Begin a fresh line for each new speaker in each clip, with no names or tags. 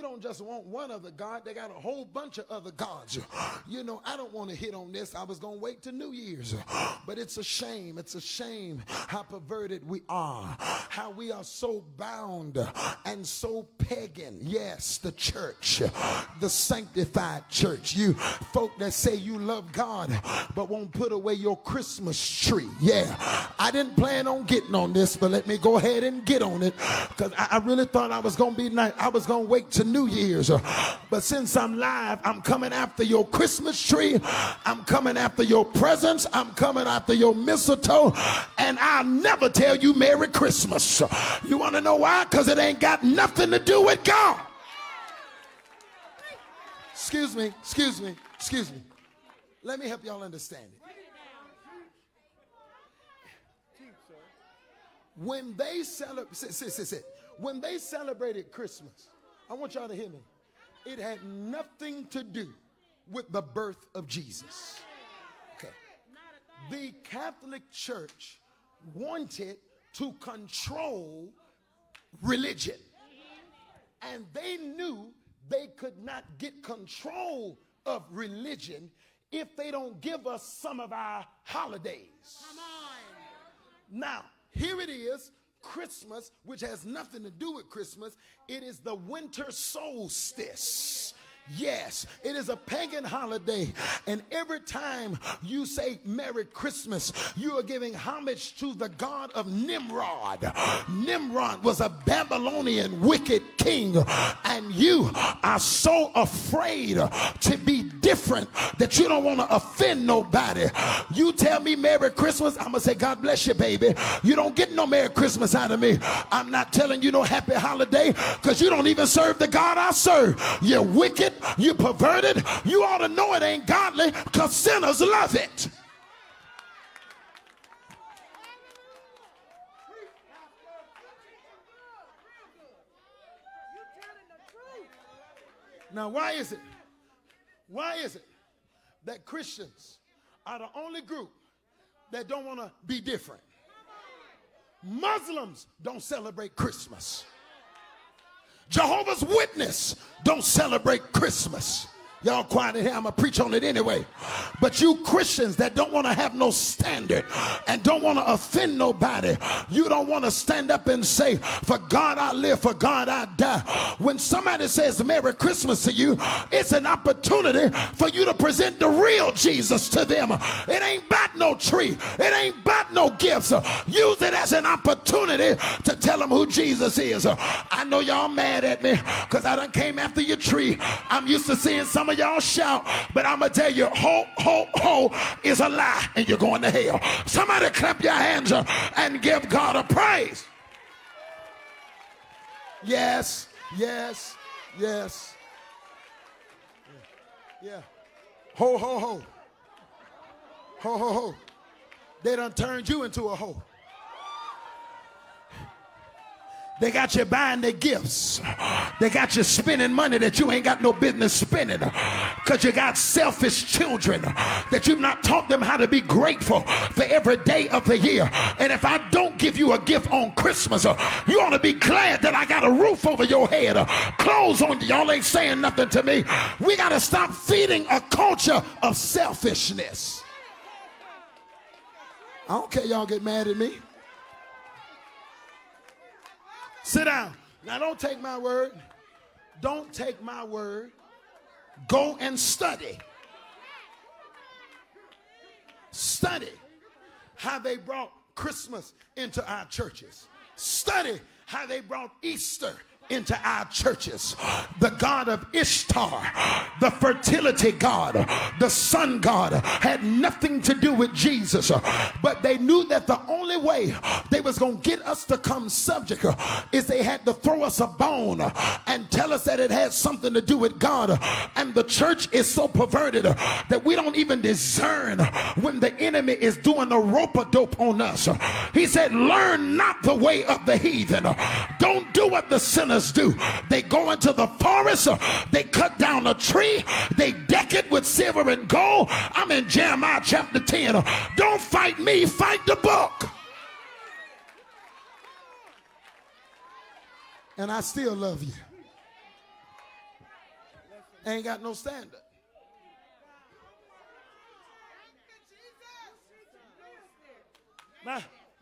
don't just want one other God. They got a whole bunch of other gods. You know, I don't want to hit on this. I was going to wait till New Year's. But it's a shame. It's a shame how perverted we are. How we are so bound and so pagan. Yes, the church. The sanctified church. You folk that say you love God but won't put away your Christmas tree. Yeah, I didn't plan on getting on this, but let me go ahead and get on it, because I really thought I was going to be nice. I was going to wait to New Year's, but since I'm live, I'm coming after your Christmas tree. I'm coming after your presents. I'm coming after your mistletoe, and I'll never tell you Merry Christmas. You want to know why? Because it ain't got nothing to do with God. Excuse me. Let me help y'all understand it. When they celebrated Christmas, I want y'all to hear me. It had nothing to do with the birth of Jesus. Okay. The Catholic Church wanted to control religion. And they knew they could not get control of religion if they don't give us some of our holidays. Come on. Now, here it is, Christmas, which has nothing to do with Christmas. It is the winter solstice. Yes, it is a pagan holiday, and every time you say Merry Christmas, you are giving homage to the god of Nimrod. Nimrod was a Babylonian wicked king, and you are so afraid to be different that you don't want to offend nobody. You tell me Merry Christmas, I'm going to say God bless you, baby. You don't get no Merry Christmas out of me. I'm not telling you no happy holiday, because you don't even serve the God I serve. You're wicked. You perverted. You ought to know it ain't godly, because sinners love it. Now, why is it that Christians are the only group that don't want to be different? Muslims don't celebrate Christmas. Jehovah's Witness don't celebrate Christmas. Y'all quiet in here, I'm going to preach on it anyway. But you Christians that don't want to have no standard and don't want to offend nobody, you don't want to stand up and say, for God I live, for God I die. When somebody says Merry Christmas to you, it's an opportunity for you to present the real Jesus to them. It ain't about no tree. It ain't about no gifts. Use it as an opportunity to tell them who Jesus is. I know y'all mad at me because I done came after your tree. I'm used to seeing some of y'all shout, but I'm gonna tell you, ho, ho, ho is a lie, and you're going to hell. Somebody clap your hands and give God a praise. Yes, yes, yes. Yeah. Ho, ho, ho. Ho, ho, ho. They done turned you into a hoe. They got you buying their gifts. They got you spending money that you ain't got no business spending, because you got selfish children that you've not taught them how to be grateful for every day of the year. And if I don't give you a gift on Christmas, you ought to be glad that I got a roof over your head, clothes on you. Y'all ain't saying nothing to me. We got to stop feeding a culture of selfishness. I don't care y'all get mad at me. Sit down. Now, don't take my word. Don't take my word. Go and study. Study how they brought Christmas into our churches. Study how they brought Easter into our churches. The god of Ishtar, the fertility god, the sun god, had nothing to do with Jesus, but they knew that the only way they was going to get us to come subject is they had to throw us a bone and tell us that it had something to do with God. And the church is so perverted that we don't even discern when the enemy is doing a rope-a-dope on us. He said, learn not the way of the heathen. Don't do what the sinners do. They go into the forest, they cut down a tree, they deck it with silver and gold. I'm in Jeremiah chapter 10. Don't fight me, fight the book. And I still love you. Ain't got no standard.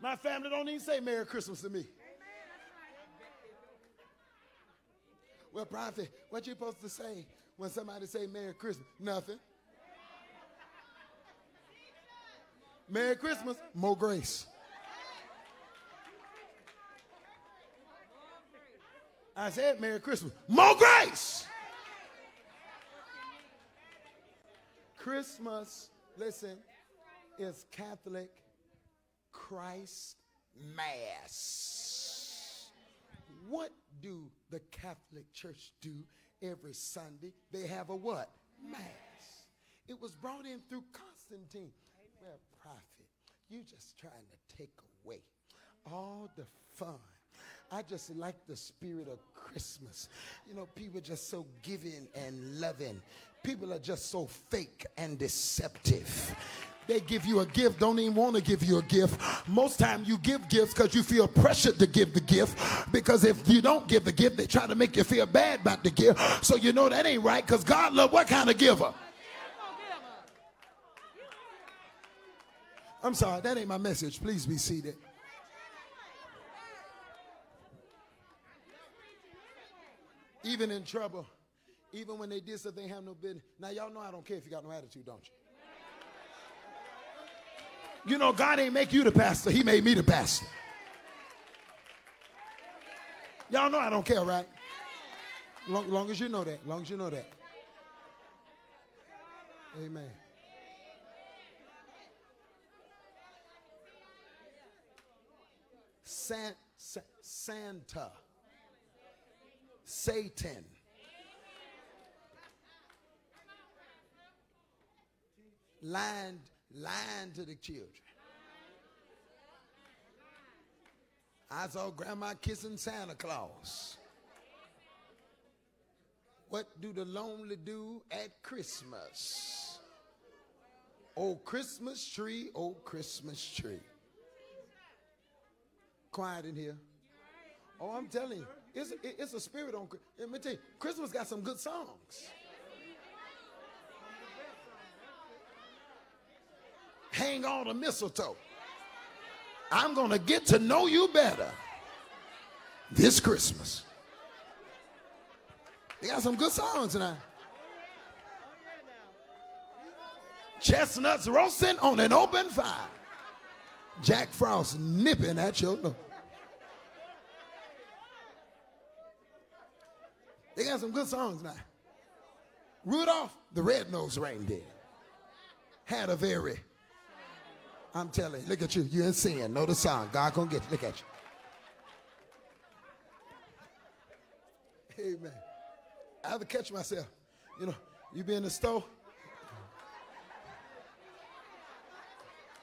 My family don't even say Merry Christmas to me. Well, Prophet, what you supposed to say when somebody say Merry Christmas? Nothing. Merry Christmas, more grace. I said Merry Christmas, more grace. Christmas, listen, is Catholic Christ Mass. What do the Catholic Church do every Sunday? They have a what? Mass. It was brought in through Constantine. Well, Prophet, you just trying to take away all the fun. I just like the spirit of Christmas. You know, people are just so giving and loving. People are just so fake and deceptive. They give you a gift, don't even want to give you a gift. Most time you give gifts because you feel pressured to give the gift. Because if you don't give the gift, they try to make you feel bad about the gift. So you know that ain't right, because God loves what kind of giver? I'm sorry, that ain't my message. Please be seated. Even in trouble, even when they did something they have no business. Now y'all know I don't care if you got no attitude, don't you? You know, God ain't make you the pastor. He made me the pastor. Y'all know I don't care, right? Long as you know that. Long as you know that. Amen. Santa. Satan. Lying to the children. I saw grandma kissing Santa Claus. What do the lonely do at Christmas? Oh, Christmas tree, oh, Christmas tree. Quiet in here. Oh, I'm telling you, it's a spirit on. Let me tell you, Christmas got some good songs. Hang on to mistletoe. I'm going to get to know you better this Christmas. They got some good songs tonight. Chestnuts roasting on an open fire. Jack Frost nipping at your nose. They got some good songs now. Rudolph the Red-Nosed Reindeer had a very, I'm telling you, look at you, you in sin, know the song, God gonna get you, look at you. Amen. I have to catch myself. You know, you be in the store.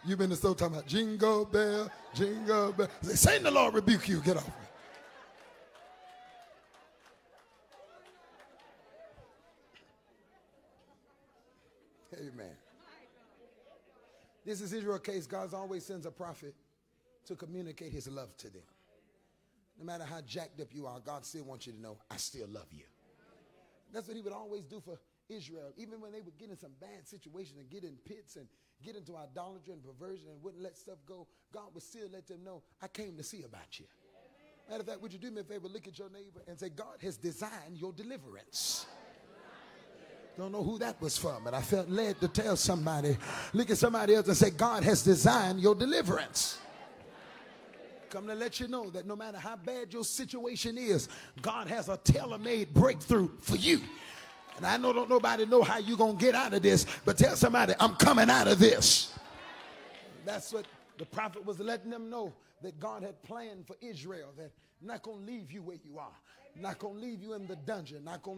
You been in the store talking about jingle bell, jingle bell. Say, Satan the Lord rebuke you, get off me. Amen. This is Israel's case. God always sends a prophet to communicate his love to them. No matter how jacked up you are, God still wants you to know, I still love you. That's what he would always do for Israel. Even when they would get in some bad situations and get in pits and get into idolatry and perversion and wouldn't let stuff go, God would still let them know, I came to see about you. Matter of fact, would you do me a favor, look at your neighbor and say, God has designed your deliverance. Don't know who that was from, but I felt led to tell somebody, look at somebody else and say, God has designed your deliverance. Come to let you know that no matter how bad your situation is, God has a tailor-made breakthrough for you. And I know don't nobody know how you're going to get out of this, but tell somebody, I'm coming out of this. That's what the prophet was letting them know, that God had planned for Israel, that not going to leave you where you are, not going to leave you in the dungeon, not going